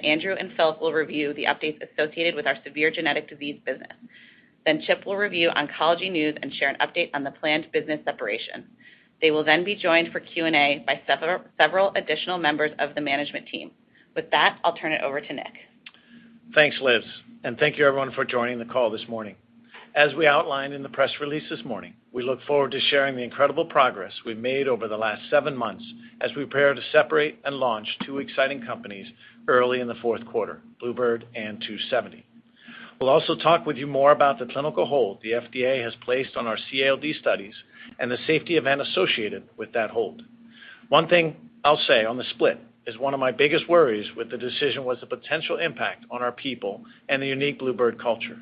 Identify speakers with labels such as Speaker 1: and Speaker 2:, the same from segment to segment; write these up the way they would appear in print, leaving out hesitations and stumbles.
Speaker 1: Andrew and Philip will review the updates associated with our severe genetic disease business. Then Chip will review oncology news and share an update on the planned business separation. They will then be joined for Q&A by several additional members of the management team. With that, I'll turn it over to Nick.
Speaker 2: Thanks, Liz, and thank you everyone for joining the call this morning. As we outlined in the press release this morning, we look forward to sharing the incredible progress we've made over the last 7 months as we prepare to separate and launch 2 exciting companies early in the fourth quarter, Bluebird and 2seventy. We'll also talk with you more about the clinical hold the FDA has placed on our CALD studies and the safety event associated with that hold. One thing I'll say on the split is one of my biggest worries with the decision was the potential impact on our people and the unique Bluebird culture.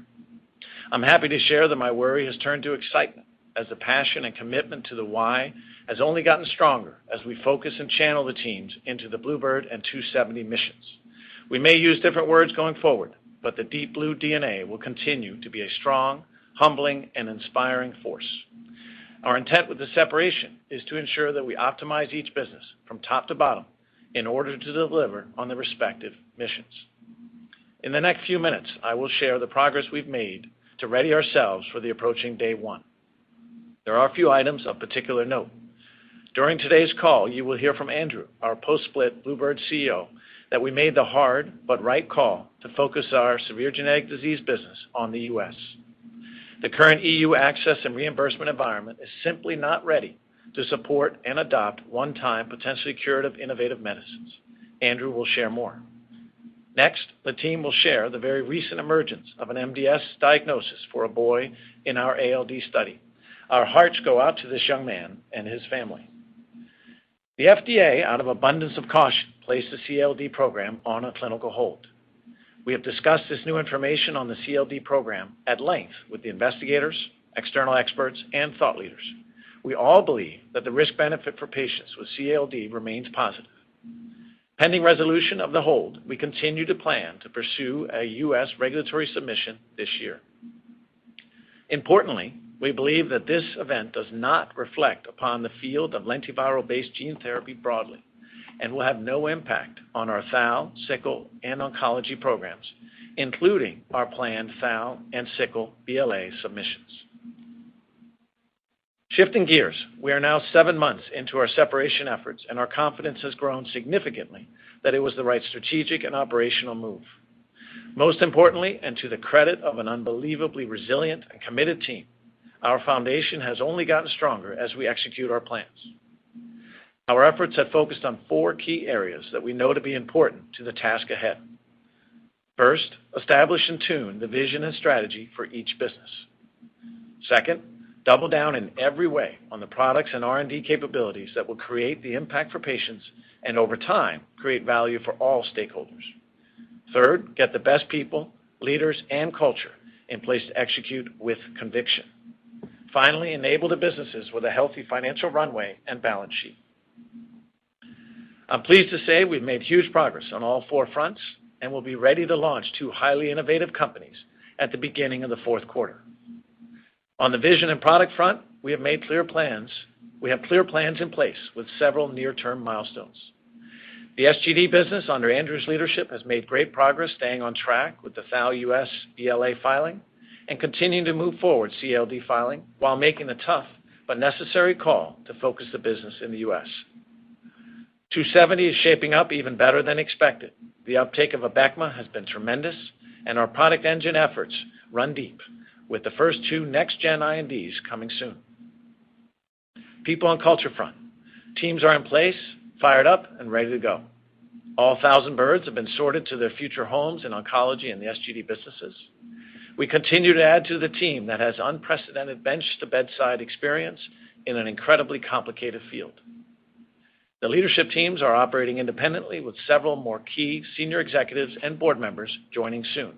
Speaker 2: I'm happy to share that my worry has turned to excitement as the passion and commitment to the why has only gotten stronger as we focus and channel the teams into the Bluebird and 2seventy missions. We may use different words going forward, but the Deep Blue DNA will continue to be a strong, humbling, and inspiring force. Our intent with the separation is to ensure that we optimize each business from top to bottom in order to deliver on the respective missions. In the next few minutes, I will share the progress we've made to ready ourselves for the approaching day 1. There are a few items of particular note. During today's call, you will hear from Andrew, our post-split Bluebird CEO, that we made the hard but right call to focus our severe genetic disease business on the U.S. The current EU access and reimbursement environment is simply not ready to support and adopt one-time, potentially curative, innovative medicines. Andrew will share more. Next, the team will share the very recent emergence of an MDS diagnosis for a boy in our ALD study. Our hearts go out to this young man and his family. The FDA, out of abundance of caution, placed the CALD program on a clinical hold. We have discussed this new information on the CALD program at length with the investigators, external experts, and thought leaders. We all believe that the risk-benefit for patients with CALD remains positive. Pending resolution of the hold, we continue to plan to pursue a U.S. regulatory submission this year. Importantly, we believe that this event does not reflect upon the field of lentiviral-based gene therapy broadly and will have no impact on our thal, sickle, and oncology programs, including our planned thal and sickle BLA submissions. Shifting gears, we are now 7 months into our separation efforts, and our confidence has grown significantly that it was the right strategic and operational move. Most importantly, and to the credit of an unbelievably resilient and committed team, our foundation has only gotten stronger as we execute our plans. Our efforts have focused on 4 key areas that we know to be important to the task ahead. First, establish and tune the vision and strategy for each business. Second, double down in every way on the products and R&D capabilities that will create the impact for patients and over time create value for all stakeholders. Third, get the best people, leaders, and culture in place to execute with conviction. Finally, enable the businesses with a healthy financial runway and balance sheet. I'm pleased to say we've made huge progress on all 4 fronts and will be ready to launch 2 highly innovative companies at the beginning of the fourth quarter. On the vision and product front, we have clear plans in place with several near-term milestones. The SGD business under Andrew's leadership has made great progress staying on track with the thal US BLA filing and continuing to move forward CALD filing while making the tough but necessary call to focus the business in the U.S. 2seventy is shaping up even better than expected. The uptake of Abecma has been tremendous, and our product engine efforts run deep, with the first 2 next-gen INDs coming soon. People and culture front. Teams are in place, fired up, and ready to go. All 1,000 birds have been sorted to their future homes in oncology and the SGD businesses. We continue to add to the team that has unprecedented bench-to-bedside experience in an incredibly complicated field. The leadership teams are operating independently with several more key senior executives and board members joining soon.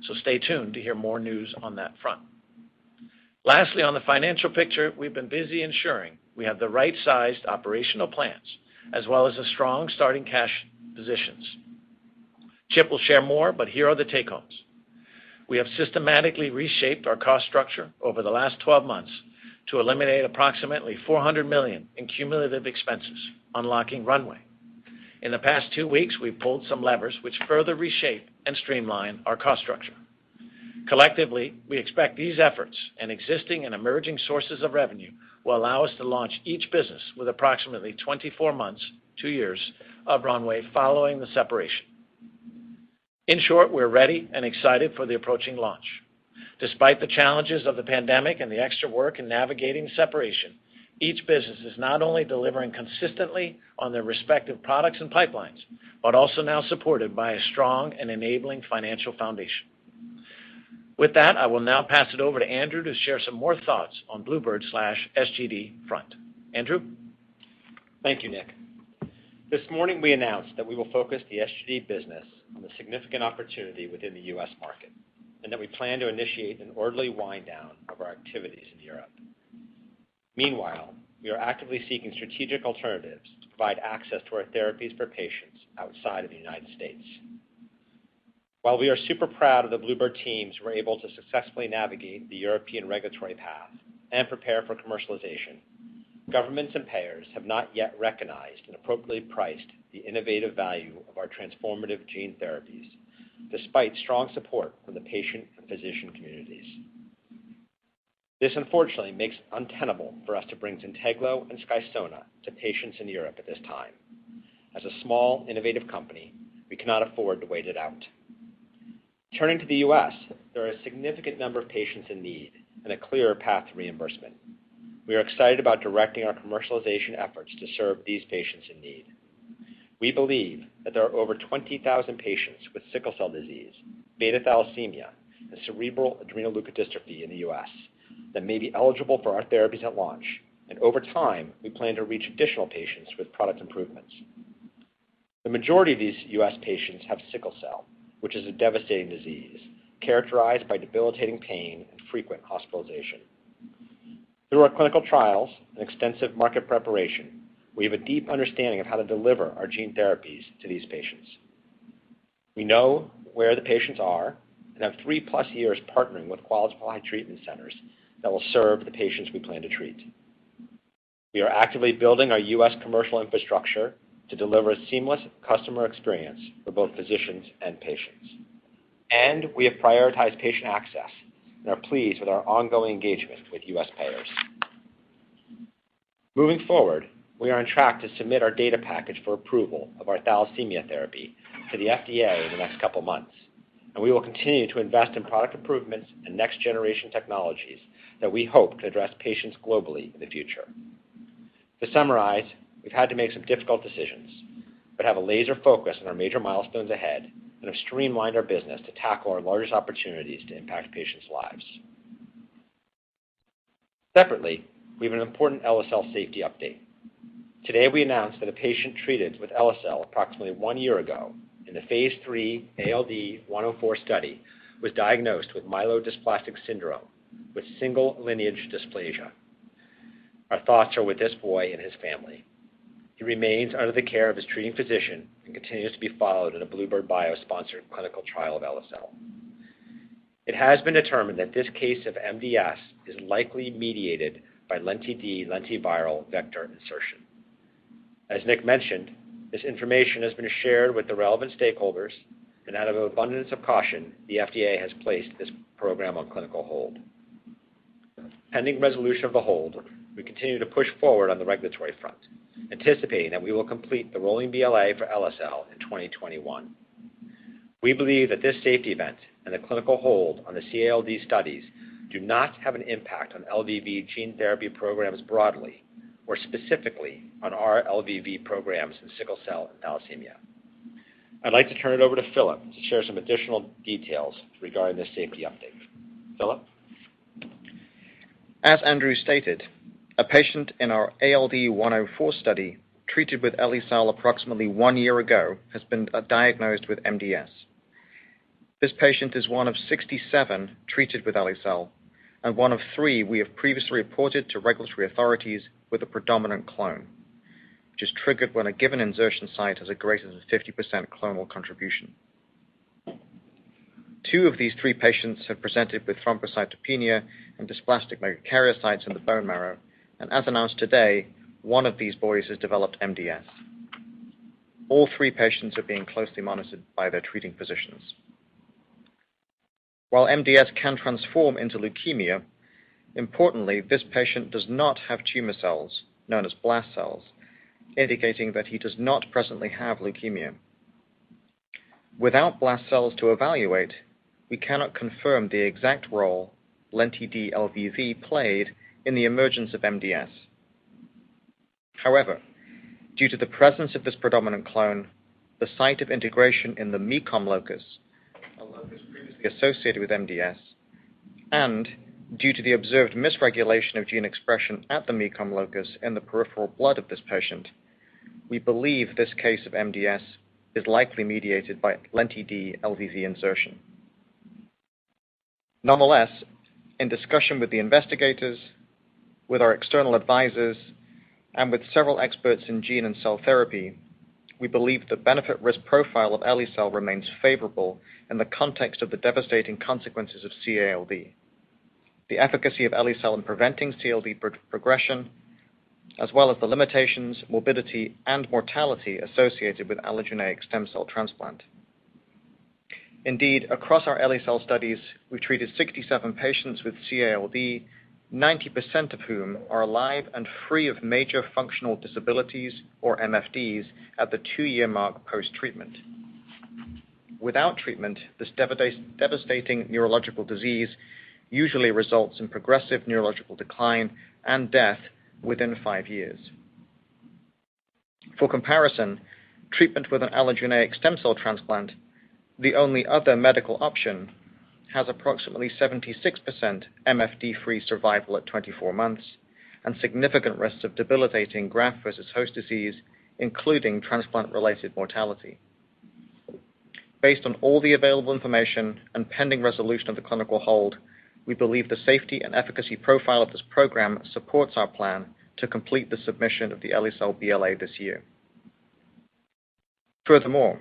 Speaker 2: So stay tuned to hear more news on that front. Lastly, on the financial picture, we've been busy ensuring we have the right-sized operational plans as well as a strong starting cash positions. Chip will share more, but here are the take-homes. We have systematically reshaped our cost structure over the last 12 months to eliminate approximately $400 million in cumulative expenses, unlocking runway. In the past 2 weeks, we've pulled some levers which further reshape and streamline our cost structure. Collectively, we expect these efforts and existing and emerging sources of revenue will allow us to launch each business with approximately 24 months, 2 years, of runway following the separation. In short, we're ready and excited for the approaching launch. Despite the challenges of the pandemic and the extra work in navigating separation, each business is not only delivering consistently on their respective products and pipelines, but also now supported by a strong and enabling financial foundation. With that, I will now pass it over to Andrew to share some more thoughts on Bluebird/SGD front. Andrew?
Speaker 3: Thank you, Nick. This morning we announced that we will focus the SGD business on the significant opportunity within the U.S. market, and that we plan to initiate an orderly wind down of our activities in Europe. Meanwhile, we are actively seeking strategic alternatives to provide access to our therapies for patients outside of the United States. While we are super proud of the Bluebird teams who were able to successfully navigate the European regulatory path and prepare for commercialization, governments and payers have not yet recognized and appropriately priced the innovative value of our transformative gene therapies, despite strong support from the patient and physician communities. This unfortunately makes it untenable for us to bring Zynteglo and Skysona to patients in Europe at this time. As a small, innovative company, we cannot afford to wait it out. Turning to the U.S., there are a significant number of patients in need and a clearer path to reimbursement. We are excited about directing our commercialization efforts to serve these patients in need. We believe that there are over 20,000 patients with sickle cell disease, beta thalassemia, and cerebral adrenoleukodystrophy in the U.S. that may be eligible for our therapies at launch, and over time, we plan to reach additional patients with product improvements. The majority of these U.S. patients have sickle cell, which is a devastating disease, characterized by debilitating pain and frequent hospitalization. Through our clinical trials and extensive market preparation, we have a deep understanding of how to deliver our gene therapies to these patients. We know where the patients are and have 3+ years partnering with qualified treatment centers that will serve the patients we plan to treat. We are actively building our U.S. commercial infrastructure to deliver a seamless customer experience for both physicians and patients. And we have prioritized patient access and are pleased with our ongoing engagement with U.S. payers. Moving forward, we are on track to submit our data package for approval of our thalassemia therapy to the FDA in the next couple months, and we will continue to invest in product improvements and next-generation technologies that we hope can address patients globally in the future. To summarize, we've had to make some difficult decisions, but have a laser focus on our major milestones ahead and have streamlined our business to tackle our largest opportunities to impact patients' lives. Separately, we have an important LSL safety update. Today we announced that a patient treated with LSL approximately 1 year ago in the Phase 3 ALD-104 study was diagnosed with myelodysplastic syndrome with single lineage dysplasia. Our thoughts are with this boy and his family. He remains under the care of his treating physician and continues to be followed in a Bluebird Bio-sponsored clinical trial of LSL. It has been determined that this case of MDS is likely mediated by lenti-D lentiviral vector insertion. As Nick mentioned, this information has been shared with the relevant stakeholders, and out of an abundance of caution, the FDA has placed this program on clinical hold. Pending resolution of the hold, we continue to push forward on the regulatory front, anticipating that we will complete the rolling BLA for LSL in 2021. We believe that this safety event and the clinical hold on the CALD studies do not have an impact on LVV gene therapy programs broadly, or specifically on our LVV programs in sickle cell and thalassemia. I'd like to turn it over to Philip to share some additional details regarding this safety update. Philip?
Speaker 4: As Andrew stated, a patient in our ALD-104 study treated with LSL approximately 1 year ago has been diagnosed with MDS. This patient is one of 67 treated with LSL and one of 3 we have previously reported to regulatory authorities with a predominant clone, which is triggered when a given insertion site has a greater than 50% clonal contribution. 2 of these 3 patients have presented with thrombocytopenia and dysplastic megakaryocytes in the bone marrow, and as announced today, one of these boys has developed MDS. All 3 patients are being closely monitored by their treating physicians. While MDS can transform into leukemia, importantly, this patient does not have tumor cells, known as blast cells, indicating that he does not presently have leukemia. Without blast cells to evaluate, we cannot confirm the exact role lenti-D-LVV played in the emergence of MDS. However, due to the presence of this predominant clone, the site of integration in the MECOM locus, a locus previously associated with MDS, and due to the observed misregulation of gene expression at the MECOM locus in the peripheral blood of this patient, we believe this case of MDS is likely mediated by lenti-D-LVV insertion. Nonetheless, in discussion with the investigators, with our external advisors, and with several experts in gene and cell therapy, we believe the benefit-risk profile of Eli-cel remains favorable in the context of the devastating consequences of CALD. The efficacy of Eli-cel in preventing CALD progression, as well as the limitations, morbidity, and mortality associated with allogeneic stem cell transplant. Indeed, across our Eli-cel studies, we've treated 67 patients with CALD, 90% of whom are alive and free of major functional disabilities, or MFDs, at the 2-year mark post-treatment. Without treatment, this devastating neurological disease usually results in progressive neurological decline and death within 5 years. For comparison, treatment with an allogeneic stem cell transplant, the only other medical option, has approximately 76% MFD-free survival at 24 months and significant risks of debilitating graft versus host disease, including transplant-related mortality. Based on all the available information and pending resolution of the clinical hold, we believe the safety and efficacy profile of this program supports our plan to complete the submission of the Eli-cel BLA this year. Furthermore,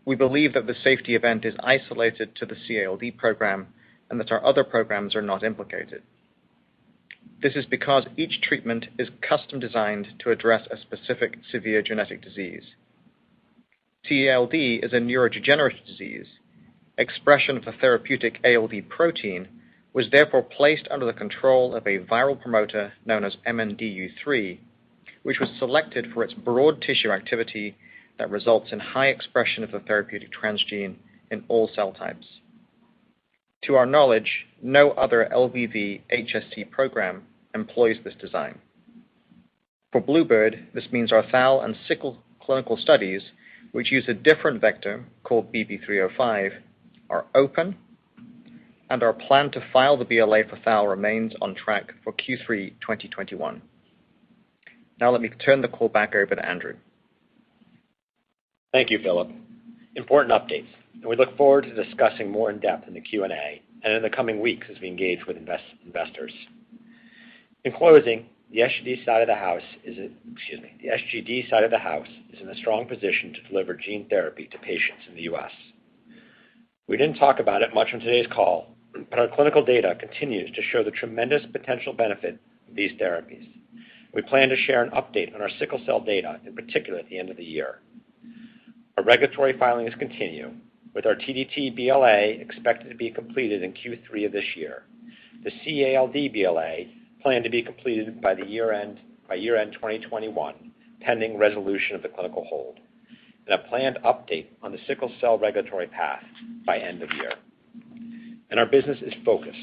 Speaker 4: we believe that the safety event is isolated to the CALD program and that our other programs are not implicated. This is because each treatment is custom designed to address a specific severe genetic disease. CALD is a neurodegenerative disease. Expression of the therapeutic ALD protein was therefore placed under the control of a viral promoter known as MNDU3, which was selected for its broad tissue activity that results in high expression of the therapeutic transgene in all cell types. To our knowledge, no other LVV HSC program employs this design. For Bluebird, this means our thal and sickle clinical studies, which use a different vector called BB305, are open, and our plan to file the BLA for thal remains on track for Q3 2021. Now let me turn the call back over to Andrew.
Speaker 3: Thank you, Philip. Important updates, and we look forward to discussing more in depth in the Q&A and in the coming weeks as we engage with investors. In closing, the SGD side of the house is in a strong position to deliver gene therapy to patients in the U.S. We didn't talk about it much on today's call, but our clinical data continues to show the tremendous potential benefit of these therapies. We plan to share an update on our sickle cell data, in particular at the end of the year. Our regulatory filings continue, with our TDT BLA expected to be completed in Q3 of this year. The CALD BLA planned to be completed by year-end 2021, pending resolution of the clinical hold, and a planned update on the sickle cell regulatory path by end of year. And our business is focused.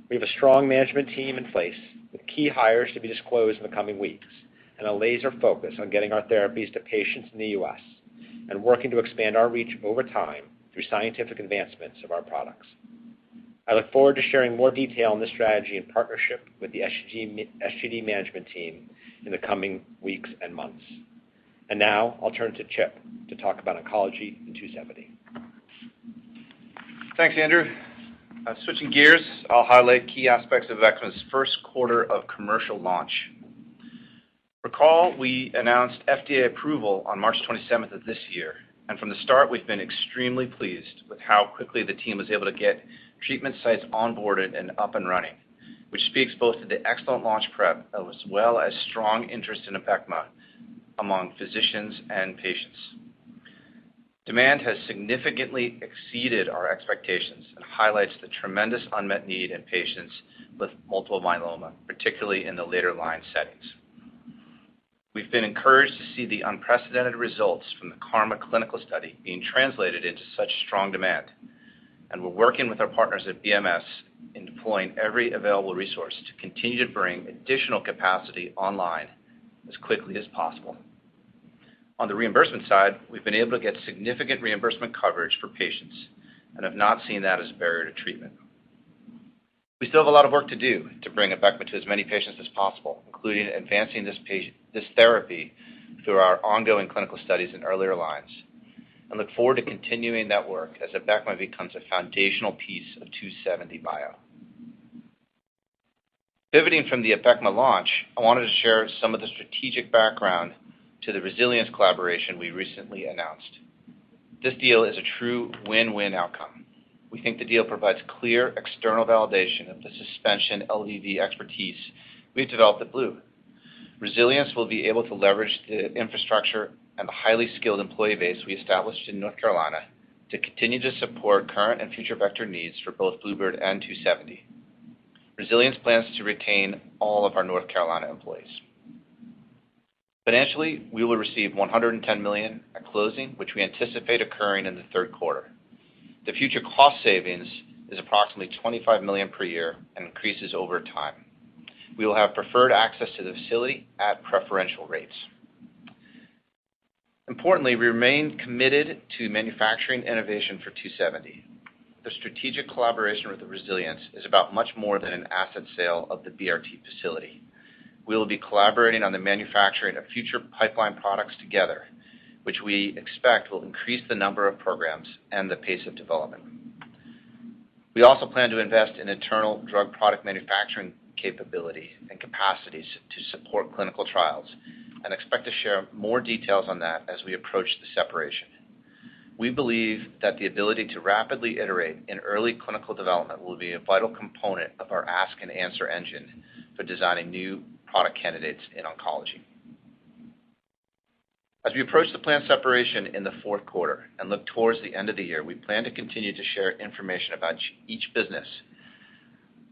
Speaker 3: We have a strong management team in place with key hires to be disclosed in the coming weeks, and a laser focus on getting our therapies to patients in the U.S. and working to expand our reach over time through scientific advancements of our products. I look forward to sharing more detail on this strategy in partnership with the SGD management team in the coming weeks and months. And now I'll turn to Chip to talk about oncology and 2seventy.
Speaker 5: Thanks, Andrew. Switching gears, I'll highlight key aspects of ECMA's first quarter of commercial launch. Recall, we announced FDA approval on March 27th of this year, and from the start, we've been extremely pleased with how quickly the team was able to get treatment sites onboarded and up and running, which speaks both to the excellent launch prep as well as strong interest in Abecma among physicians and patients. Demand has significantly exceeded our expectations and highlights the tremendous unmet need in patients with multiple myeloma, particularly in the later line settings. We've been encouraged to see the unprecedented results from the KarMMa clinical study being translated into such strong demand, and we're working with our partners at BMS in deploying every available resource to continue to bring additional capacity online as quickly as possible. On the reimbursement side, we've been able to get significant reimbursement coverage for patients and have not seen that as a barrier to treatment. We still have a lot of work to do to bring Abecma to as many patients as possible, including advancing this therapy through our ongoing clinical studies in earlier lines, and look forward to continuing that work as Abecma becomes a foundational piece of 2seventy bio. Pivoting from the Abecma launch, I wanted to share some of the strategic background to the Resilience collaboration we recently announced. This deal is a true win-win outcome. We think the deal provides clear external validation of the suspension LVV expertise we've developed at Blue. Resilience will be able to leverage the infrastructure and the highly skilled employee base we established in North Carolina to continue to support current and future vector needs for both Bluebird and 2seventy. Resilience plans to retain all of our North Carolina employees. Financially, we will receive $110 million at closing, which we anticipate occurring in the third quarter. The future cost savings is approximately $25 million per year and increases over time. We will have preferred access to the facility at preferential rates. Importantly, we remain committed to manufacturing innovation for 2seventy. The strategic collaboration with the Resilience is about much more than an asset sale of the BRT facility. We will be collaborating on the manufacturing of future pipeline products together, which we expect will increase the number of programs and the pace of development. We also plan to invest in internal drug product manufacturing capability and capacities to support clinical trials, and expect to share more details on that as we approach the separation. We believe that the ability to rapidly iterate in early clinical development will be a vital component of our ask and answer engine for designing new product candidates in oncology. As we approach the planned separation in the fourth quarter and look towards the end of the year, we plan to continue to share information about each business,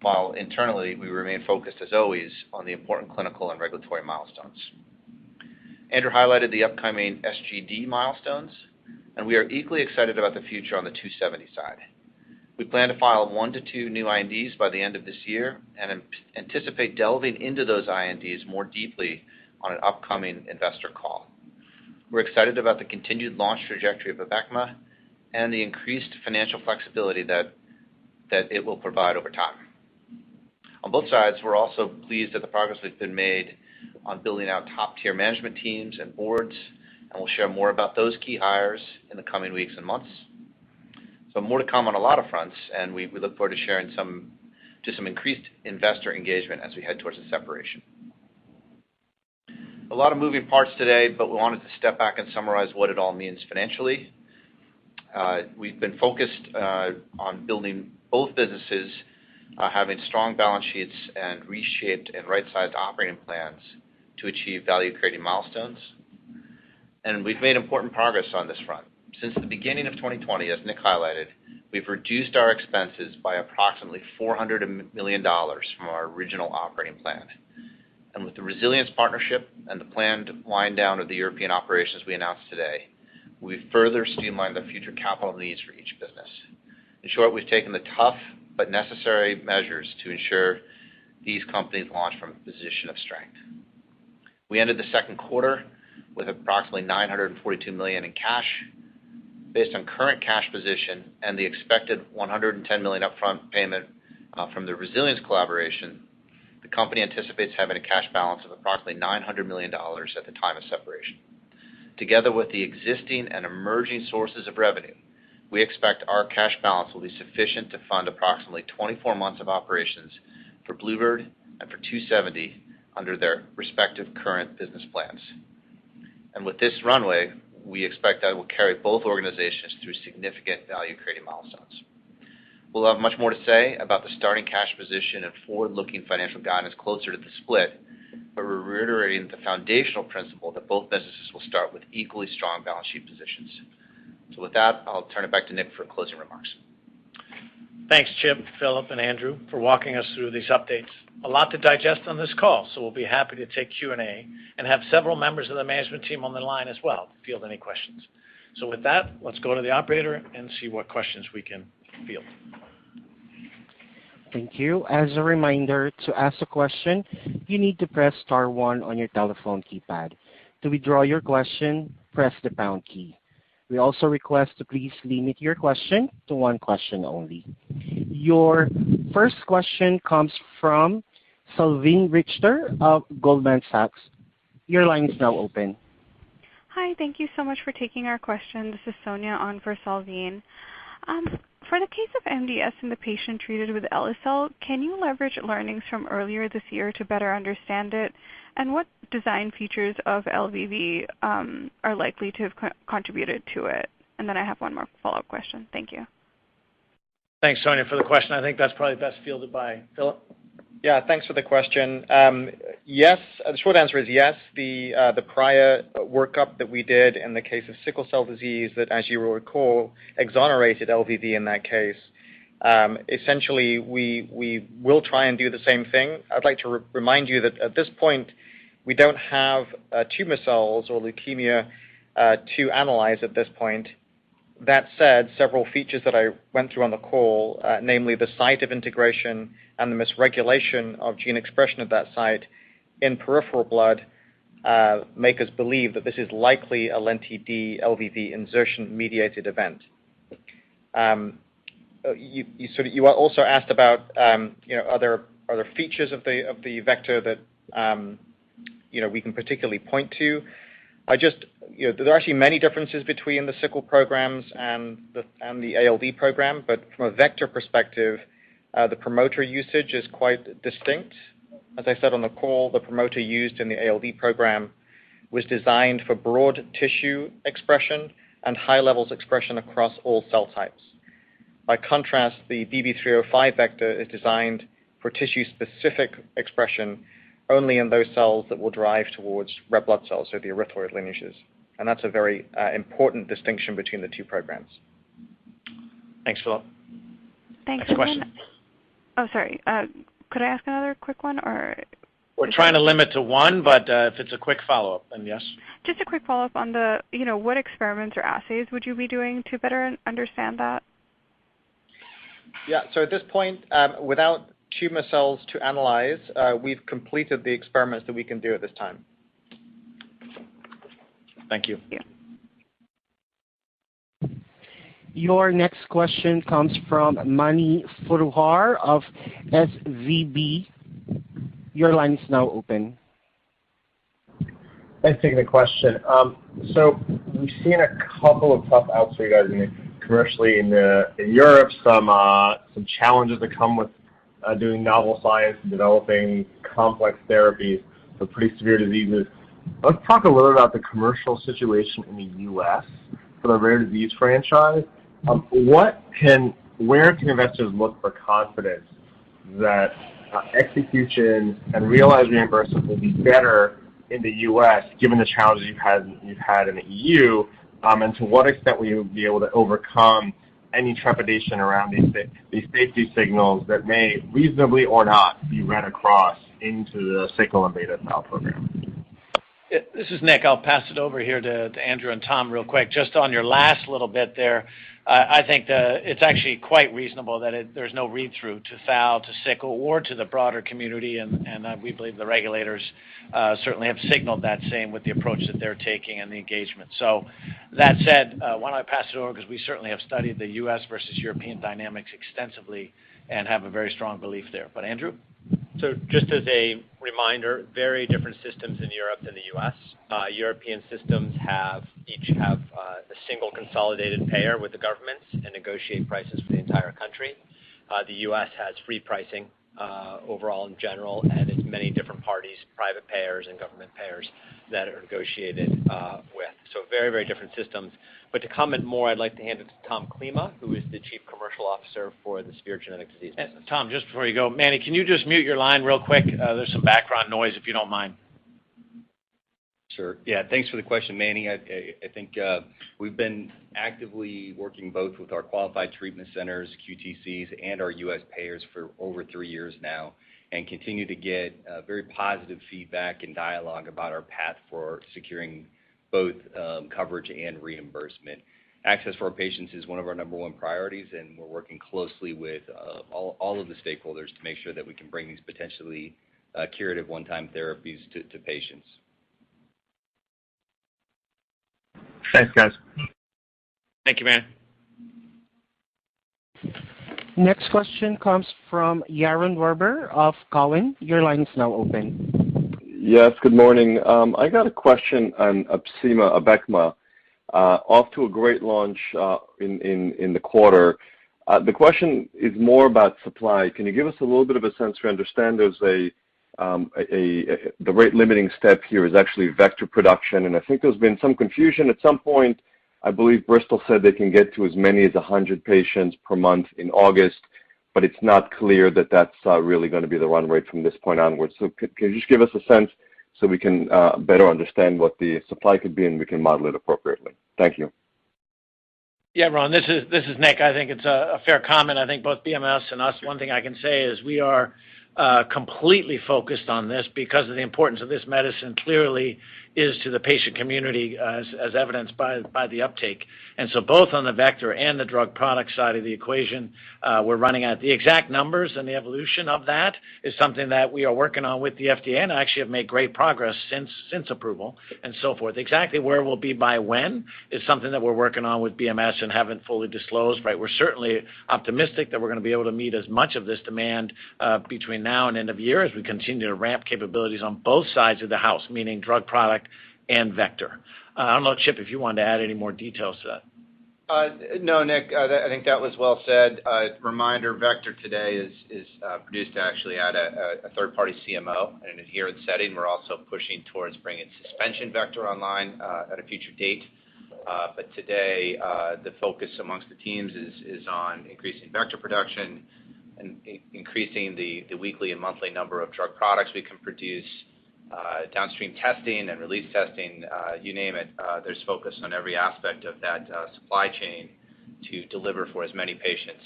Speaker 5: while internally we remain focused, as always, on the important clinical and regulatory milestones. Andrew highlighted the upcoming SGD milestones, and we are equally excited about the future on the 2seventy side. We plan to file 1 to 2 new INDs by the end of this year and anticipate delving into those INDs more deeply on an upcoming investor call. We're excited about the continued launch trajectory of Abecma and the increased financial flexibility that it will provide over time. On both sides, we're also pleased at the progress that's been made on building out top-tier management teams and boards, and we'll share more about those key hires in the coming weeks and months. So more to come on a lot of fronts, and we look forward to sharing some increased investor engagement as we head towards the separation. A lot of moving parts today, but we wanted to step back and summarize what it all means financially. We've been focused on building both businesses, having strong balance sheets and reshaped and right-sized operating plans to achieve value-creating milestones. And we've made important progress on this front. Since the beginning of 2020, as Nick highlighted, we've reduced our expenses by approximately $400 million from our original operating plan. And with the Resilience partnership and the planned wind down of the European operations we announced today, we've further streamlined the future capital needs for each business. In short, we've taken the tough but necessary measures to ensure these companies launch from a position of strength. We ended the second quarter with approximately $942 million in cash. Based on current cash position and the expected $110 million upfront payment from the Resilience collaboration, the company anticipates having a cash balance of approximately $900 million at the time of separation. Together with the existing and emerging sources of revenue, we expect our cash balance will be sufficient to fund approximately 24 months of operations for Bluebird and for 2seventy under their respective current business plans. And with this runway, we expect that it will carry both organizations through significant value-creating milestones. We'll have much more to say about the starting cash position and forward-looking financial guidance closer to the split, but we're reiterating the foundational principle that both businesses will start with equally strong balance sheet positions. So with that, I'll turn it back to Nick for closing remarks.
Speaker 2: Thanks, Chip, Philip, and Andrew, for walking us through these updates. A lot to digest on this call, so we'll be happy to take Q&A and have several members of the management team on the line as well to field any questions. So with that, let's go to the operator and see what questions we can field.
Speaker 6: Thank you. As a reminder, to ask a question, you need to press star 1 on your telephone keypad. To withdraw your question, press the pound key. We also request to please limit your question to 1 question only. Your first question comes from Salveen Richter of Goldman Sachs. Your line is now open.
Speaker 7: Hi, thank you so much for taking our question. This is Sonia on for Salveen. For the case of MDS in the patient treated with Elisel, can you leverage learnings from earlier this year to better understand it? And what design features of LVV are likely to have contributed to it? And then I have one more follow-up question. Thank you.
Speaker 2: Thanks, Sonia, for the question. I think that's probably best fielded by Philip.
Speaker 4: Yeah, thanks for the question. Yes, the short answer is yes. The prior workup that we did in the case of sickle cell disease that, as you will recall, exonerated LVV in that case. Essentially, we will try and do the same thing. I'd like to remind you that at this point, we don't have tumor cells or leukemia to analyze at this point. That said, several features that I went through on the call, namely the site of integration and the misregulation of gene expression at that site in peripheral blood, make us believe that this is likely a lenti-D LVV insertion-mediated event. You also asked about other features of the vector that we can particularly point to. There are actually many differences between the sickle programs and the ALD program, but from a vector perspective, the promoter usage is quite distinct. As I said on the call, the promoter used in the ALD program was designed for broad tissue expression and high levels expression across all cell types. By contrast, the BB305 vector is designed for tissue-specific expression only in those cells that will drive towards red blood cells, so the erythroid lineages. And that's a very important distinction between the two programs.
Speaker 2: Thanks, Philip.
Speaker 7: Thanks.
Speaker 2: Next question.
Speaker 7: Oh, sorry. Could I ask another quick one? Or
Speaker 2: we're trying to limit to 1, but if it's a quick follow-up, then yes.
Speaker 7: Just a quick follow-up on the, what experiments or assays would you be doing to better understand that?
Speaker 4: Yeah, so at this point, without tumor cells to analyze, we've completed the experiments that we can do at this time.
Speaker 2: Thank you.
Speaker 7: Thank you.
Speaker 6: Your next question comes from Mani Foroohar of SVB. Your line is now open.
Speaker 8: Thanks for taking the question. So we've seen a couple of tough outs for you guys commercially in Europe, some challenges that come with doing novel science and developing complex therapies for pretty severe diseases. Let's talk a little about the commercial situation in the U.S. for the rare disease franchise. Where can investors look for confidence that execution and realized reimbursement will be better in the U.S. given the challenges you've had in the EU, and to what extent will you be able to overcome any trepidation around these safety signals that may reasonably or not be read across into the sickle and beta thal program?
Speaker 2: This is Nick. I'll pass it over here to Andrew and Tom real quick. Just on your last little bit there, I think it's actually quite reasonable that there's no read-through to thal, to sickle, or to the broader community, and we believe the regulators certainly have signaled that same with the approach that they're taking and the engagement. So that said, why don't I pass it over, because we certainly have studied the U.S. versus European dynamics extensively and have a very strong belief there. But Andrew?
Speaker 3: So just as a reminder, very different systems in Europe than the U.S. European systems each have a single consolidated payer with the governments and negotiate prices for the entire country. The U.S. has free pricing overall in general, and it's many different parties, private payers and government payers, that are negotiated with. So very, very different systems. But to comment more, I'd like to hand it to Tom Klima, who is the Chief Commercial Officer for the Severe Genetic Disease business.
Speaker 2: Tom, just before you go, Manny, can you just mute your line real quick? There's some background noise, if you don't mind.
Speaker 9: Sure. Yeah, thanks for the question, Manny. I think we've been actively working both with our qualified treatment centers, QTCs, and our U.S. payers for over 3 years now, and continue to get very positive feedback and dialogue about our path for securing both coverage and reimbursement. Access for our patients is one of our number one priorities, and we're working closely with all of the stakeholders to make sure that we can bring these potentially curative one-time therapies to patients.
Speaker 8: Thanks, guys.
Speaker 2: Thank you, man.
Speaker 6: Next question comes from Yaron Werber of Cowen. Your line is now open.
Speaker 10: Yes, good morning. I got a question on Abecma. Off to a great launch in the quarter. The question is more about supply. Can you give us a little bit of a sense? We understand there's the rate limiting step here is actually vector production, and I think there's been some confusion at some point. I believe Bristol said they can get to as many as 100 patients per month in August, but it's not clear that that's really going to be the run rate from this point onwards. So can you just give us a sense so we can better understand what the supply could be and we can model it appropriately? Thank you.
Speaker 2: Yeah, Ron, this is Nick. I think it's a fair comment. I think both BMS and us, one thing I can say is we are completely focused on this because of the importance of this medicine clearly is to the patient community as evidenced by the uptake. And so both on the vector and the drug product side of the equation, we're running at the exact numbers, and the evolution of that is something that we are working on with the FDA and actually have made great progress since approval and so forth. Exactly where we'll be by when is something that we're working on with BMS and haven't fully disclosed, right? We're certainly optimistic that we're going to be able to meet as much of this demand between now and end of year as we continue to ramp capabilities on both sides of the house, meaning drug product and vector. I don't know, Chip, if you wanted to add any more details to
Speaker 5: that. No, Nick, I think that was well said. Reminder, vector today is produced actually at a third-party CMO in an adherent setting. We're also pushing towards bringing suspension vector online at a future date. But today, the focus amongst the teams is on increasing vector production and increasing the weekly and monthly number of drug products we can produce, downstream testing and release testing, you name it. There's focus on every aspect of that supply chain to deliver for as many patients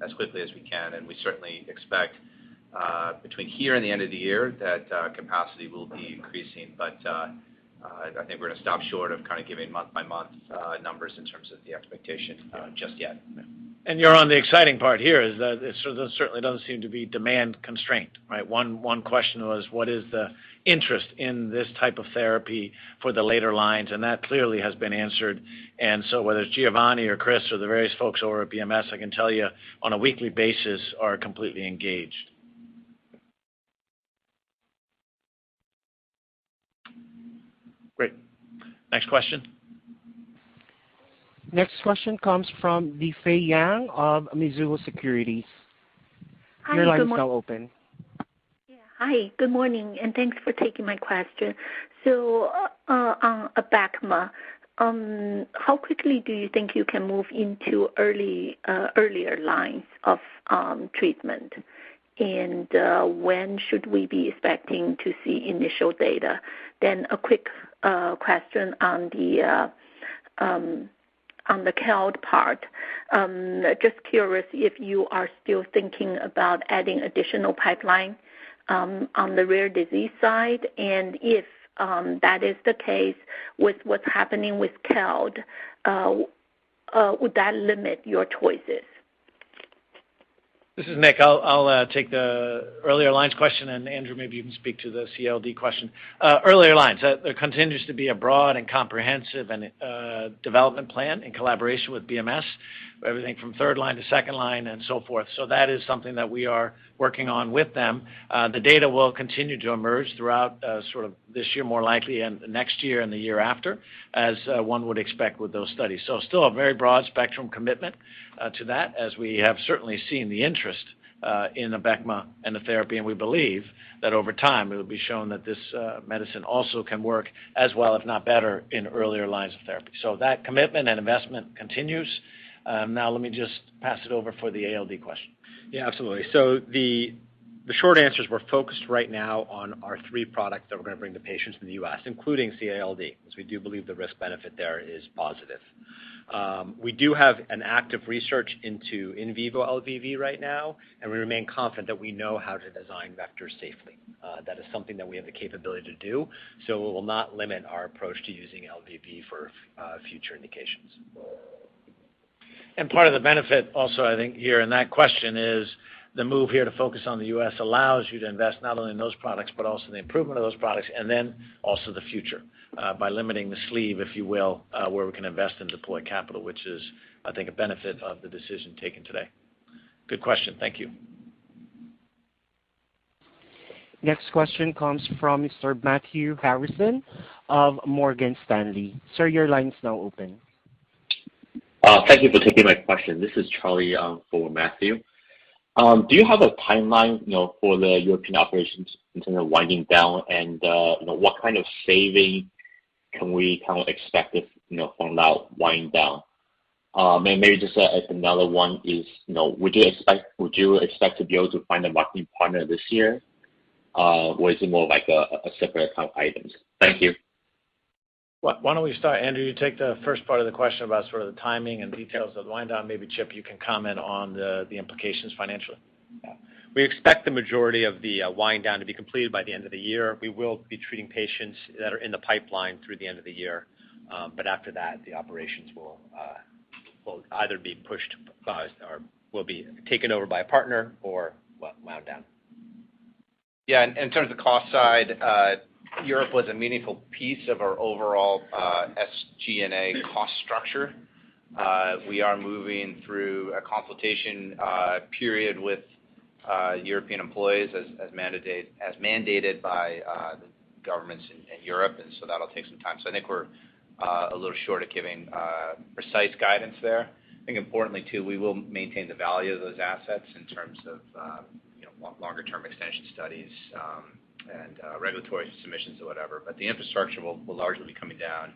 Speaker 5: as quickly as we can. And we certainly expect between here and the end of the year that capacity will be increasing. But I think we're going to stop short of kind of giving month-by-month numbers in terms of the expectation just yet.
Speaker 2: And you're on the exciting part here is that it certainly doesn't seem to be demand constraint, right? One question was, what is the interest in this type of therapy for the later lines? And that clearly has been answered. And so whether it's Giovanni or Chris or the various folks over at BMS, I can tell you on a weekly basis are completely engaged. Great. Next question.
Speaker 6: Next question comes from Difei Yang of Mizuho Securities.
Speaker 11: Hi,
Speaker 6: your line is now open.
Speaker 11: Yeah, hi, good morning, and thanks for taking my question. So on Abecma, how quickly do you think you can move into earlier lines of treatment? And when should we be expecting to see initial data? Then a quick question on the CALD part. Just curious if you are still thinking about adding additional pipeline on the rare disease side, and if that is the case with what's happening with CALD, would that limit your choices?
Speaker 2: This is Nick. I'll take the earlier lines question, and Andrew, maybe you can speak to the CLD question. Earlier lines, there continues to be a broad and comprehensive and development plan in collaboration with BMS, everything from third line to second line and so forth. So that is something that we are working on with them. The data will continue to emerge throughout sort of this year, more likely, and next year and the year after, as one would expect with those studies. So still a very broad spectrum commitment to that, as we have certainly seen the interest in Abecma and the therapy, and we believe that over time it will be shown that this medicine also can work as well, if not better, in earlier lines of therapy. So that commitment and investment continues. Now let me just pass it over for the ALD question.
Speaker 3: Yeah, absolutely. So the The short answer is we're focused right now on our 3 products that we're going to bring to patients in the U.S., including CALD, as we do believe the risk-benefit there is positive. We do have an active research into in vivo LVV right now, and we remain confident that we know how to design vectors safely. That is something that we have the capability to do, so it will not limit our approach to using LVV for future indications.
Speaker 2: And part of the benefit also, I think, here in that question is the move here to focus on the U.S. allows you to invest not only in those products, but also the improvement of those products, and then also the future by limiting the sleeve, if you will, where we can invest and deploy capital, which is, I think, a benefit of the decision taken today. Good question. Thank you.
Speaker 6: Next question comes from Mr. Matthew Harrison of Morgan Stanley. Sir, your line is now open.
Speaker 12: Thank you for taking my question. This is Charlie for Matthew. Do you have a timeline, for the European operations in terms of winding down, and what kind of saving can we kind of expect if, from that wind down? And maybe just another one is, would you expect to be able to find a marketing partner this year, or is it more like a separate kind of items? Thank you.
Speaker 2: Why don't we start? Andrew, you take the first part of the question about sort of the timing and details of the wind down. Maybe, Chip, you can comment on the implications financially.
Speaker 3: Yeah. We expect the majority of the wind down to be completed by the end of the year. We will be treating patients that are in the pipeline through the end of the year, but after that, the operations will either be pushed or will be taken over by a partner or wound down.
Speaker 5: Yeah, in terms of the cost side, Europe was a meaningful piece of our overall SG&A cost structure. We are moving through a consultation period with European employees as mandated by the governments in Europe, and so that'll take some time. So I think we're a little short of giving precise guidance there. I think importantly too, we will maintain the value of those assets in terms of longer term extension studies and regulatory submissions or whatever. But the infrastructure will largely be coming down.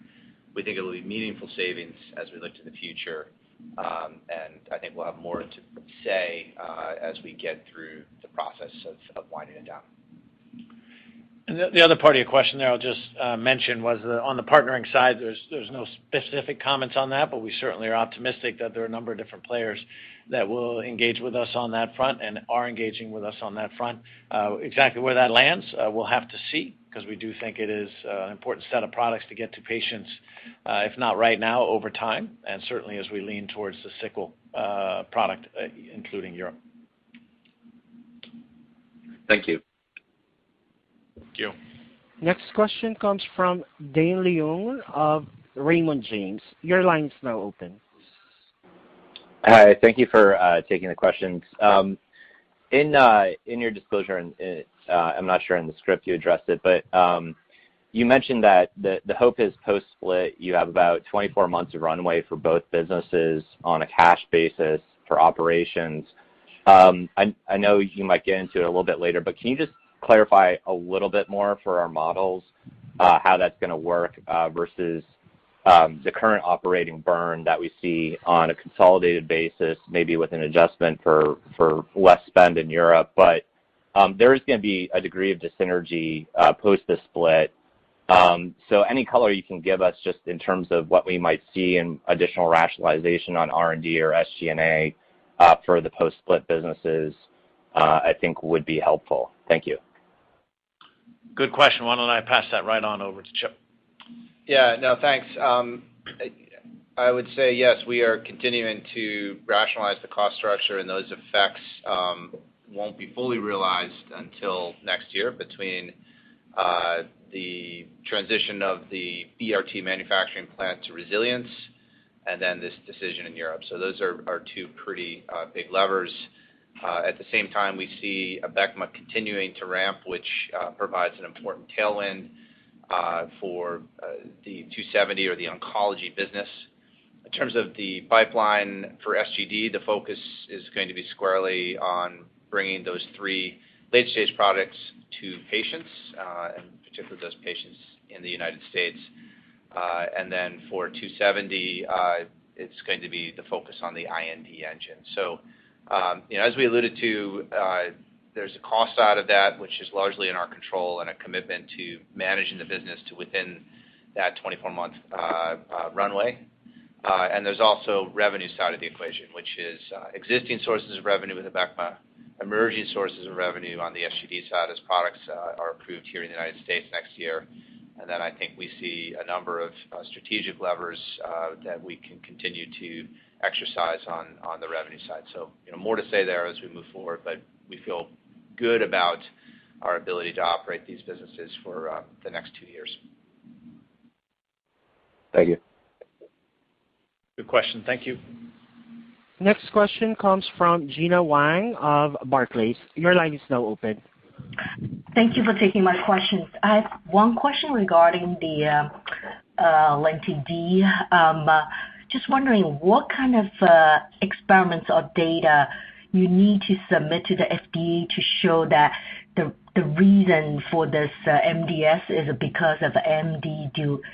Speaker 5: We think it will be meaningful savings as we look to the future, and I think we'll have more to say as we get through the process of winding it down.
Speaker 2: And the other part of your question there I'll just mention was on the partnering side, there's no specific comments on that, but we certainly are optimistic that there are a number of different players that will engage with us on that front and are engaging with us on that front. Exactly where that lands, we'll have to see, because we do think it is an important set of products to get to patients, if not right now, over time, and certainly as we lean towards the sickle product, including Europe.
Speaker 12: Thank you.
Speaker 2: Thank you.
Speaker 6: Next question comes from Dane Leone of Raymond James. Your line is now open.
Speaker 13: Hi, thank you for taking the questions. In your disclosure, and I'm not sure in the script you addressed it, but you mentioned that the hope is post-split you have about 24 months of runway for both businesses on a cash basis for operations. I know you might get into it a little bit later, but can you just clarify a little bit more for our models how that's going to work versus the current operating burn that we see on a consolidated basis, maybe with an adjustment for less spend in Europe. But there is going to be a degree of dyssynergy post the split. So any color you can give us just in terms of what we might see in additional rationalization on R&D or SG&A for the post-split businesses, I think would be helpful. Thank you.
Speaker 2: Good question. Why don't I pass that right on over to Chip?
Speaker 5: Yeah, no, thanks. I would say yes, we are continuing to rationalize the cost structure, and those effects won't be fully realized until next year between the transition of the BRT manufacturing plant to resilience and then this decision in Europe. So those are two pretty big levers. At the same time, we see Abecma continuing to ramp, which provides an important tailwind for the 270 or the oncology business. In terms of the pipeline for SGD, the focus is going to be squarely on bringing those 3 late-stage products to patients, and particularly those patients in the United States. And then for 270, it's going to be the focus on the IND engine. So, as we alluded to there's a cost side of that, which is largely in our control, and a commitment to managing the business to within that 24-month runway. And there's also revenue side of the equation, which is existing sources of revenue with Abecma, emerging sources of revenue on the SGD side as products are approved here in the United States next year. And then I think we see a number of strategic levers that we can continue to exercise on the revenue side. So, more to say there as we move forward, but we feel good about our ability to operate these businesses for the next 2 years.
Speaker 10: Thank you.
Speaker 2: Good question. Thank you.
Speaker 6: Next question comes from Gina Wang of Barclays. Your line is now open.
Speaker 14: Thank you for taking my questions. I have one question regarding the Lenti-D. Just wondering what kind of experiments or data you need to submit to the FDA to show that the reason for this MDS is because of MDD3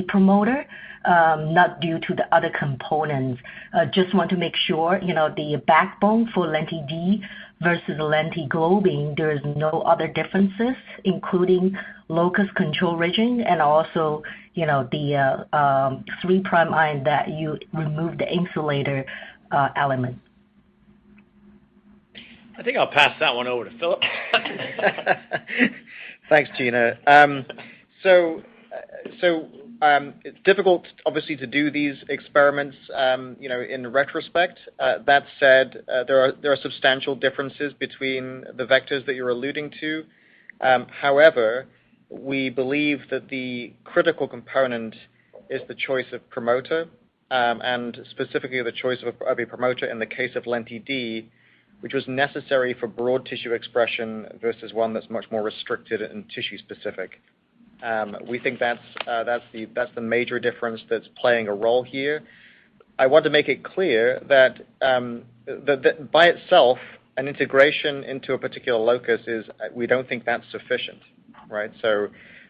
Speaker 14: promoter, not due to the other components. Just want to make sure, the backbone for Lenti-D versus lentiglobin, there is no other differences, including locus control region and also, the 3' ion that you remove the insulator element.
Speaker 2: I think I'll pass that one over to Philip.
Speaker 4: Thanks, Gina. It's difficult, obviously, to do these experiments, in retrospect. That said, there are substantial differences between the vectors that you're alluding to. However, we believe that the critical component is the choice of promoter, and specifically the choice of a promoter in the case of Lenti-D, which was necessary for broad tissue expression versus one that's much more restricted and tissue specific. We think that's the major difference that's playing a role here. I want to make it clear that by itself, an integration into a particular locus we don't think that's sufficient, right? So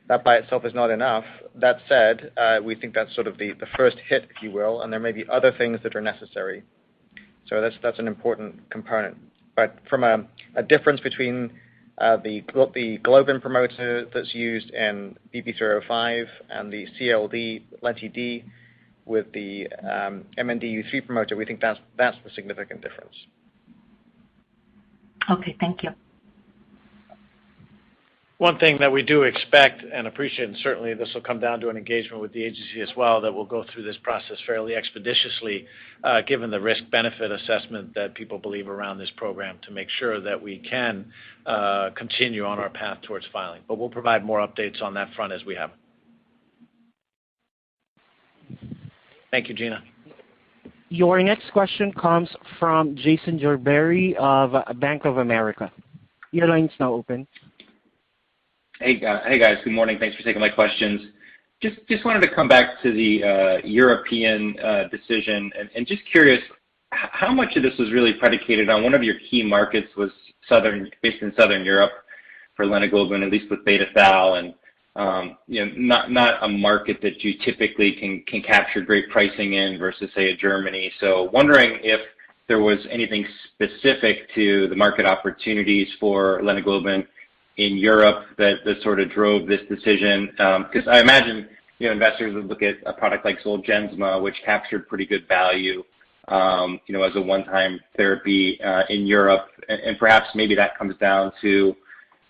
Speaker 4: that by itself is not enough. That said, we think that's sort of the first hit, if you will, and there may be other things that are necessary. So that's an important component. But from a difference between the globin promoter that's used in BB305 and the CLD Lenti-D with the MNDU3 promoter, we think that's the significant difference.
Speaker 14: Okay, thank you.
Speaker 2: One thing that we do expect and appreciate, and certainly this will come down to an engagement with the agency as well, that we'll go through this process fairly expeditiously, given the risk-benefit assessment that people believe around this program, to make sure that we can continue on our path towards filing. But we'll provide more updates on that front as we have. Thank you, Gina.
Speaker 6: Your next question comes from Jason Gerberry of Bank of America. Your line is now open.
Speaker 15: Hey guys, good morning. Thanks for taking my questions. Just wanted to come back to the European decision, and just curious, how much of this was really predicated on one of your key markets was based in Southern Europe for lentiglobin, at least with beta thal, and not a market that you typically can capture great pricing in versus, say, a Germany. So wondering if there was anything specific to the market opportunities for lentiglobin in Europe that sort of drove this decision, because I imagine investors would look at a product like Zolgensma, which captured pretty good value, as a one-time therapy in Europe, and perhaps maybe that comes down to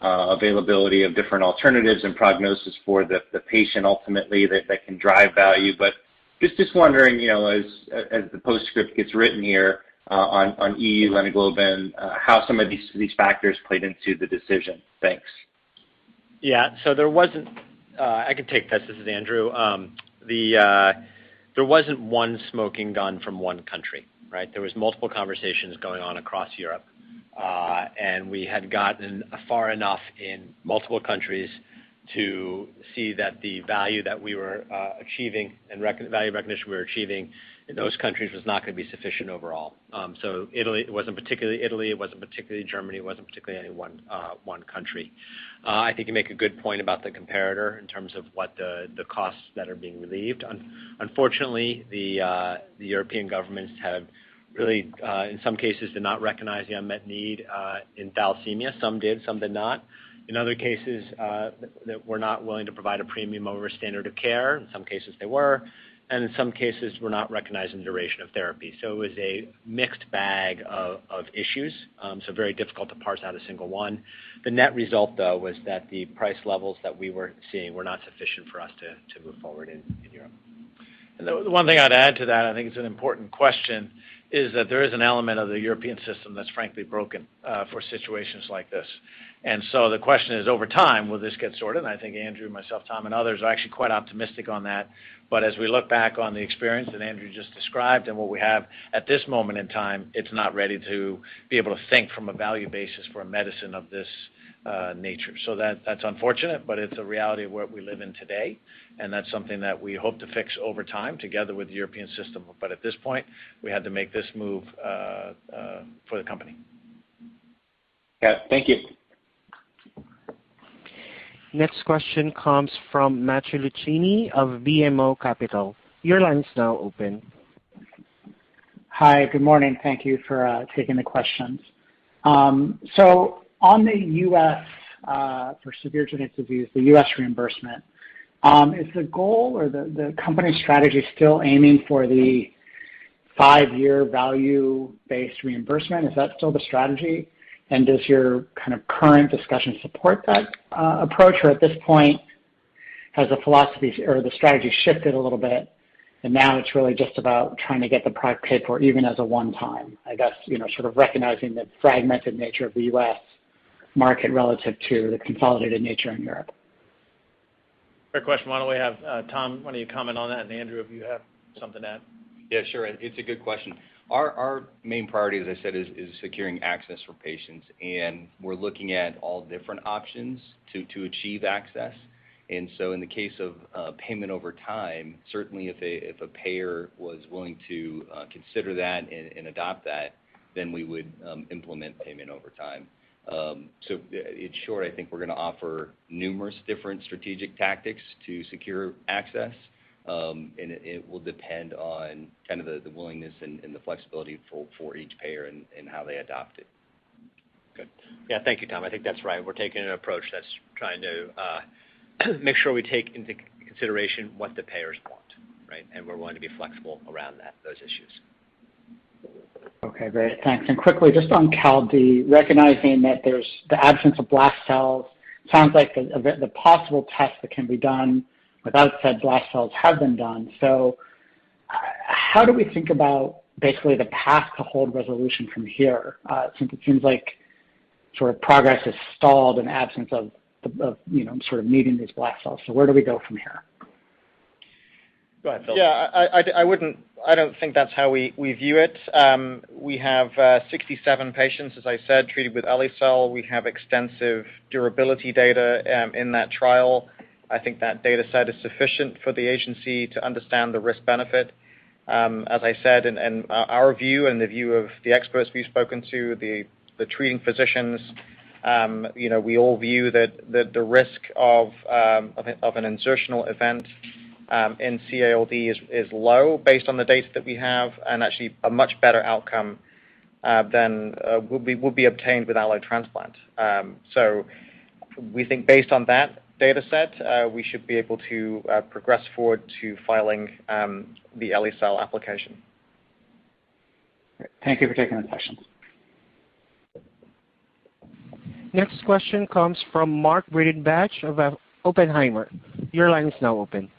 Speaker 15: availability of different alternatives and prognosis for the patient ultimately that can drive value. But just wondering, as the postscript gets written here on EU lentiglobin, how some of these factors played into the decision. Thanks.
Speaker 3: Yeah, so there wasn't, I can take this is Andrew. There wasn't one smoking gun from one country, right? There was multiple conversations going on across Europe, and we had gotten far enough in multiple countries to see that the value that we were achieving and value recognition we were achieving in those countries was not going to be sufficient overall. So Italy, it wasn't particularly Italy, it wasn't particularly Germany, it wasn't particularly any one country. I think you make a good point about the comparator in terms of what the costs that are being relieved. Unfortunately, the European governments have really, in some cases, did not recognize the unmet need in thalassemia. Some did, some did not. In other cases, that were not willing to provide a premium over standard of care. In some cases, they were. And in some cases, were not recognizing the duration of therapy. So it was a mixed bag of issues, so very difficult to parse out a single one. The net result, though, was that the price levels that we were seeing were not sufficient for us to move forward in Europe.
Speaker 2: And the one thing I'd add to that, I think it's an important question, is that there is an element of the European system that's frankly broken for situations like this. And so the question is, over time, will this get sorted? And I think Andrew, myself, Tom, and others are actually quite optimistic on that. But as we look back on the experience that Andrew just described and what we have at this moment in time, it's not ready to be able to think from a value basis for a medicine of this nature. So that's unfortunate, but it's a reality of what we live in today. And that's something that we hope to fix over time together with the European system. But at this point, we had to make this move for the company.
Speaker 15: Yeah, thank you.
Speaker 6: Next question comes from Matthew Lucchini of BMO Capital. Your line is now open.
Speaker 16: Hi, good morning. Thank you for taking the questions. So on the U.S. For severe genetic disease, the U.S. reimbursement, is the goal or the company strategy still aiming for the 5-year value-based reimbursement? Is that still the strategy? And does your kind of current discussion support that approach, or at this point has the philosophy or the strategy shifted a little bit, and now it's really just about trying to get the product paid for even as a one-time? I guess, sort of recognizing the fragmented nature of the U.S. market relative to the consolidated nature in Europe.
Speaker 2: Great question. Why don't we have Tom, why don't you comment on that, and Andrew, if you have something to add.
Speaker 9: Yeah, sure. It's a good question. Our main priority, as I said, is securing access for patients, and we're looking at all different options to achieve access. And so in the case of payment over time, certainly if a payer was willing to consider that and adopt that, then we would implement payment over time. So in short, I think we're going to offer numerous different strategic tactics to secure access. And it will depend on kind of the willingness and the flexibility for each payer and how they adopt it.
Speaker 3: Good. Yeah, thank you, Tom. I think that's right. We're taking an approach that's trying to make sure we take into consideration what the payers want, right? And we're willing to be flexible around those issues.
Speaker 16: Okay, great. Thanks. And quickly, just on CALD, recognizing that there's the absence of blast cells, sounds like the possible tests that can be done without said blast cells have been done. So how do we think about basically the path to hold resolution from here, since it seems like sort of progress is stalled in absence of sort of needing these blast cells? So where do we go from here?
Speaker 3: Go ahead, Phil.
Speaker 4: Yeah, I don't think that's how we view it. We have 67 patients, as I said, treated with Elicel. We have extensive durability data in that trial. I think that data set is sufficient for the agency to understand the risk-benefit. As I said, and our view and the view of the experts we've spoken to, the treating physicians, we all view that the risk of an insertional event in CALD is low based on the data that we have, and actually a much better outcome than will be obtained with allotransplant. So we think based on that data set, we should be able to progress forward to filing the Elicel application.
Speaker 16: Great. Thank you for taking the questions.
Speaker 6: Next question comes from Mark Breidenbach of Oppenheimer. Your line is now open.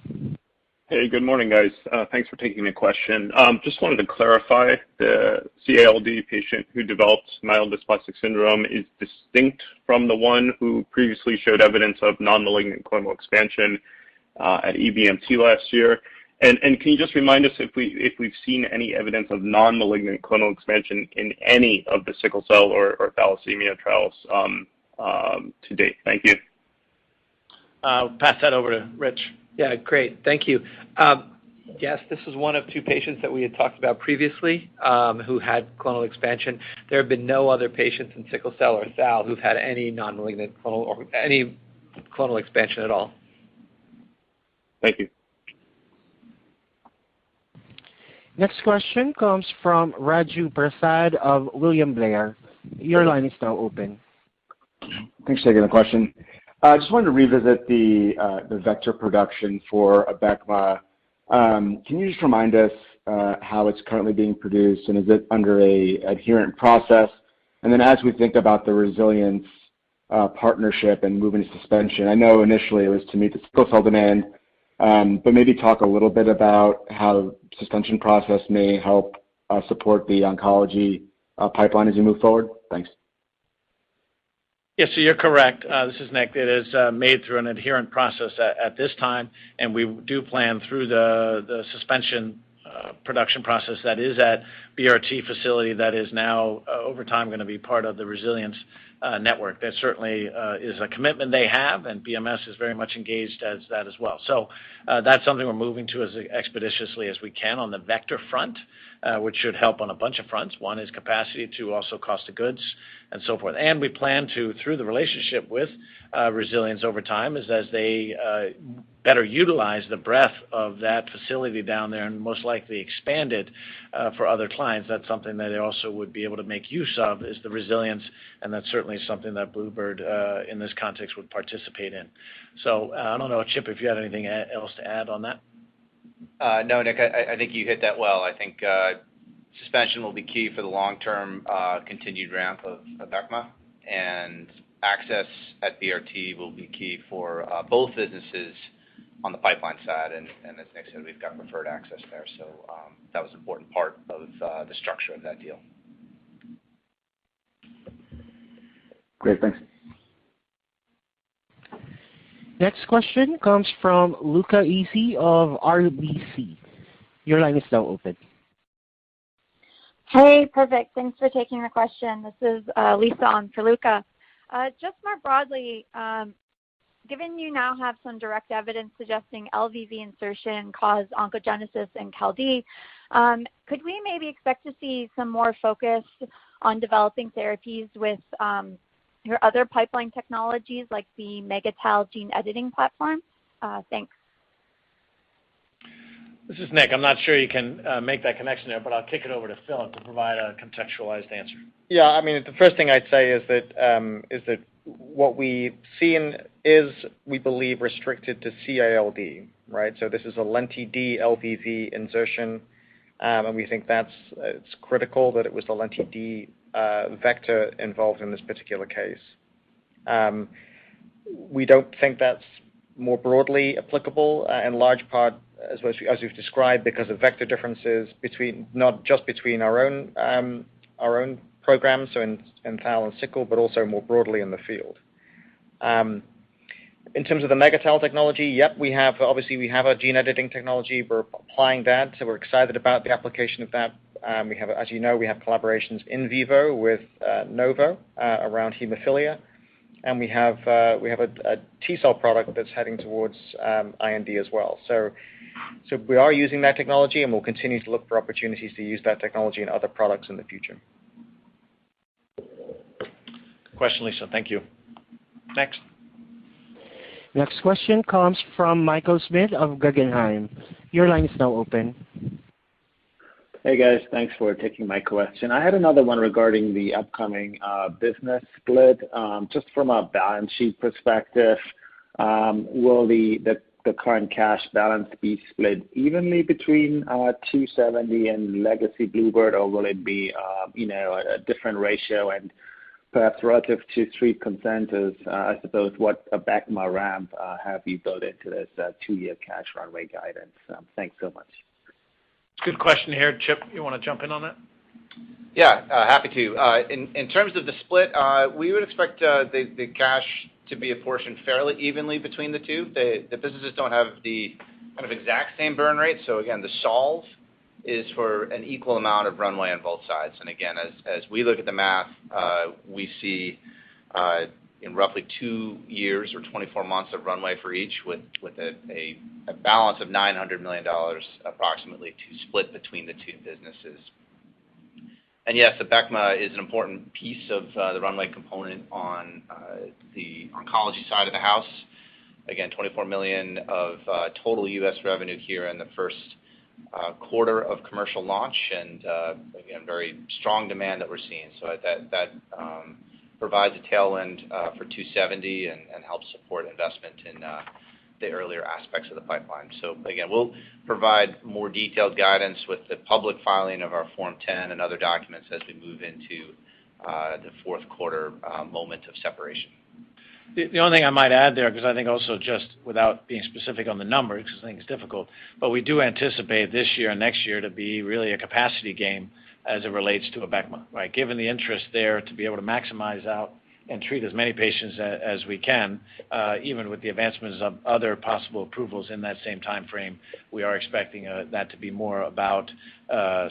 Speaker 17: Hey, good morning, guys. Thanks for taking the question. Just wanted to clarify, the CALD patient who developed myelodysplastic syndrome is distinct from the one who previously showed evidence of non-malignant clonal expansion at EBMT last year. And can you just remind us if we've seen any evidence of non-malignant clonal expansion in any of the sickle cell or thalassemia trials to date? Thank you.
Speaker 2: I'll pass that over to Rich.
Speaker 18: Yeah, great. Thank you. Yes, this is one of 2 patients that we had talked about previously who had clonal expansion. There have been no other patients in sickle cell or thal who've had any non-malignant clonal or any clonal expansion at all.
Speaker 17: Thank you.
Speaker 6: Next question comes from Raju Prasad of William Blair. Your line is now open.
Speaker 19: Thanks for taking the question. I just wanted to revisit the vector production for Abecma. Can you just remind us how it's currently being produced, and is it under a adherent process? And then as we think about the Resilience partnership and moving to suspension, I know initially it was to meet the sickle cell demand, but maybe talk a little bit about how suspension process may help support the oncology pipeline as you move forward. Thanks.
Speaker 2: Yes, so you're correct. This is Nick. It is made through an adherent process at this time, and we do plan through the suspension production process that is at BRT facility that is now over time going to be part of the Resilience network. That certainly is a commitment they have, and BMS is very much engaged as that as well. So that's something we're moving to as expeditiously as we can on the vector front, which should help on a bunch of fronts. One is capacity, two also cost of goods, and so forth. And we plan to, through the relationship with Resilience over time, is as they better utilize the breadth of that facility down there and most likely expand it for other clients. That's something that they also would be able to make use of, is the Resilience, and that's certainly something that Bluebird in this context would participate in. So I don't know, Chip, if you had anything else to add on that.
Speaker 5: No, Nick, I think you hit that well. I think suspension will be key for the long-term continued ramp of Abecma, and access at BRT will be key for both businesses on the pipeline side, and as Nick said, we've got preferred access there, so that was an important part of the structure of that deal.
Speaker 19: Great, thanks.
Speaker 6: Next question comes from Luca Issi of RBC. Your line is now open.
Speaker 20: Hey, perfect. Thanks for taking the question. This is Lisa on for Luca. Just more broadly, given you now have some direct evidence suggesting LVV insertion caused oncogenesis in CALD, could we maybe expect to see some more focus on developing therapies with your other pipeline technologies like the Megatal gene editing platform? Thanks.
Speaker 2: This is Nick. I'm not sure you can make that connection there, but I'll kick it over to Philip to provide a contextualized answer.
Speaker 4: Yeah, I mean, the first thing I'd say is that what we've seen is, we believe, restricted to CALD, right? So this is a lenti-D LVV insertion, and we think it's critical that it was the lenti-D vector involved in this particular case. We don't think that's more broadly applicable, in large part, as we've described, because of vector differences not just between our own programs, so in Thal and Sickle, but also more broadly in the field. In terms of the Megatal technology, yep, we have a gene editing technology. We're applying that, so we're excited about the application of that. We have, as you know, we have collaborations in vivo with Novo around hemophilia, and we have a T-cell product that's heading towards IND as well. So we are using that technology, and we'll continue to look for opportunities to use that technology in other products in the future.
Speaker 2: Good question, Lisa. Thank you. Next.
Speaker 6: Next question comes from Michael Schmidt of Guggenheim. Your line is now open.
Speaker 21: Hey guys, thanks for taking my question. I had another one regarding the upcoming business split. Just from a balance sheet perspective, will the current cash balance be split evenly between 270 and legacy Bluebird, or will it be a different ratio? And perhaps relative to street consensus, I suppose, what Abecma ramp have you built into this 2-year cash runway guidance? Thanks so much.
Speaker 2: Good question here. Chip, you want to jump in on that?
Speaker 5: Yeah, happy to. In terms of the split, we would expect the cash to be apportioned fairly evenly between the two. The businesses don't have the kind of exact same burn rate, so again, the solve is for an equal amount of runway on both sides. And again, as we look at the math, we see in roughly 2 years or 24 months of runway for each, with a balance of $900 million approximately to split between the two businesses. And yes, Abecma is an important piece of the runway component on the oncology side of the house. Again, $24 million of total U.S. revenue here in the first quarter of commercial launch and again, very strong demand that we're seeing. So that provides a tailwind for 270 and helps support investment in the earlier aspects of the pipeline. So again, we'll provide more detailed guidance with the public filing of our Form 10 and other documents as we move into the fourth quarter moment of separation.
Speaker 2: The only thing I might add there, because I think also just without being specific on the numbers, because I think it's difficult, but we do anticipate this year and next year to be really a capacity game as it relates to Abecma, right? Given the interest there to be able to maximize out and treat as many patients as we can, even with the advancements of other possible approvals in that same time frame, we are expecting that to be more about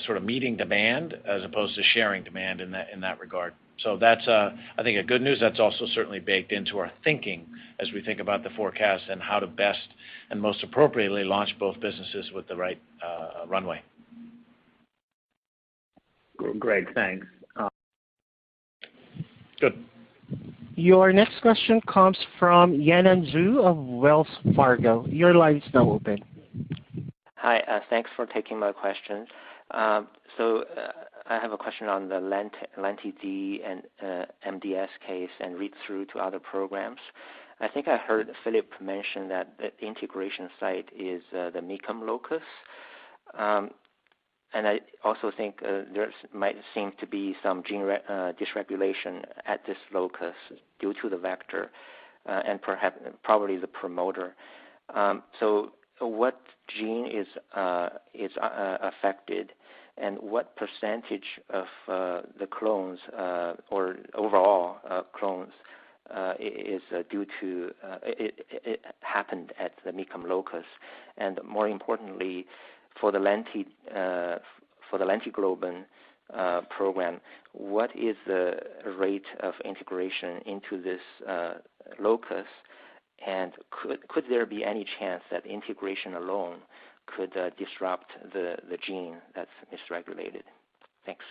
Speaker 2: sort of meeting demand as opposed to sharing demand in that regard. So that's, I think, a good news. That's also certainly baked into our thinking as we think about the forecast and how to best and most appropriately launch both businesses with the right runway.
Speaker 21: Great, thanks.
Speaker 2: Good.
Speaker 6: Your next question comes from Yanan Zhu of Wells Fargo. Your line is now open.
Speaker 1: Hi, thanks for taking my question. I have a question on the Lenti-D and MDS case and read through to other programs. I think I heard Philip mention that the integration site is the MECOM locus. And I also think there might seem to be some gene dysregulation at this locus due to the vector and probably the promoter. So what gene is affected, and what percentage of the clones or overall clones is due to it happened at the MECOM locus? And more importantly, for the lentiglobin program, what is the rate of integration into this locus? And could there be any chance that integration alone could disrupt the gene that's misregulated? Thanks.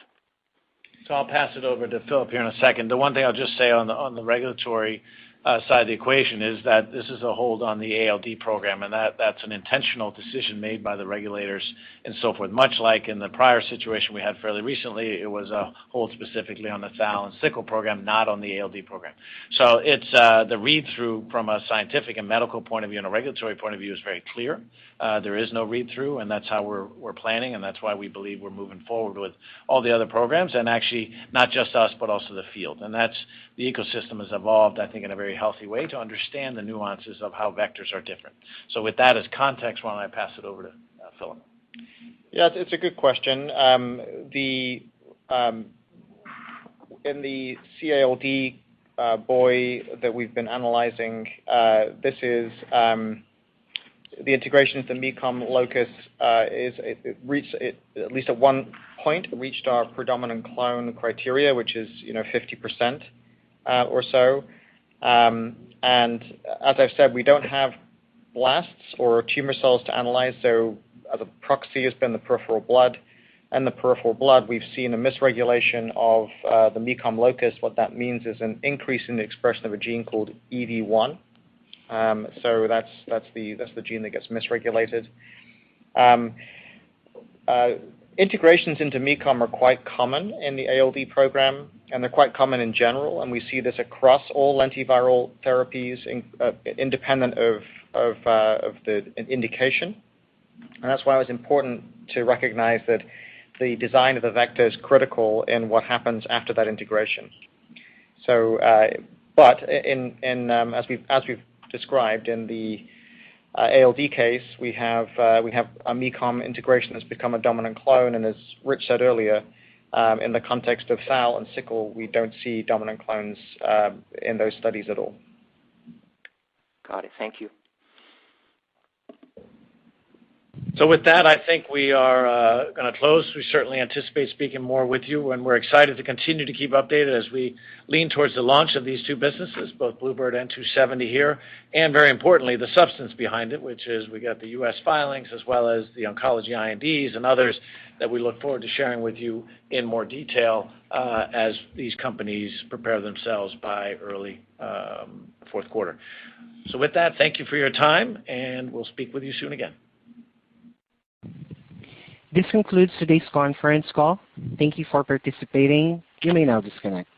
Speaker 2: So I'll pass it over to Philip here in a second. The one thing I'll just say on the regulatory side of the equation is that this is a hold on the ALD program, and that's an intentional decision made by the regulators and so forth. Much like in the prior situation we had fairly recently, it was a hold specifically on the thal and sickle program, not on the ALD program. So it's the read-through from a scientific and medical point of view and a regulatory point of view is very clear. There is no read-through, and that's how we're planning, and that's why we believe we're moving forward with all the other programs, and actually not just us, but also the field. And that's the ecosystem has evolved, I think, in a very healthy way to understand the nuances of how vectors are different. So with that as context, why don't I pass it over to Philip?
Speaker 4: Yeah, it's a good question. In the CALD boy that we've been analyzing, this is the integration of the MECOM locus it reached at least at one point reached our predominant clone criteria, which is 50% or so. And as I've said, we don't have blasts or tumor cells to analyze, so as a proxy has been the peripheral blood. And the peripheral blood, we've seen a misregulation of the MECOM locus. What that means is an increase in the expression of a gene called EV1. So that's the gene that gets misregulated. Integrations into MECOM are quite common in the ALD program, and they're quite common in general, and we see this across all lentiviral therapies, independent of the indication. And that's why it was important to recognize that the design of the vector is critical in what happens after that integration. So, but as we've described in the ALD case, we have a MECOM integration that's become a dominant clone, and as Rich said earlier, in the context of thal and sickle, we don't see dominant clones in those studies at all.
Speaker 1: Got it. Thank you.
Speaker 2: So with that, I think we are going to close. We certainly anticipate speaking more with you, and we're excited to continue to keep updated as we lean towards the launch of these two businesses, both Bluebird and 2seventy here, and very importantly, the substance behind it, which is we got the U.S. filings as well as the oncology INDs and others that we look forward to sharing with you in more detail as these companies prepare themselves by early fourth quarter. So with that, thank you for your time, and we'll speak with you soon again.
Speaker 6: This concludes today's conference call. Thank you for participating. You may now disconnect.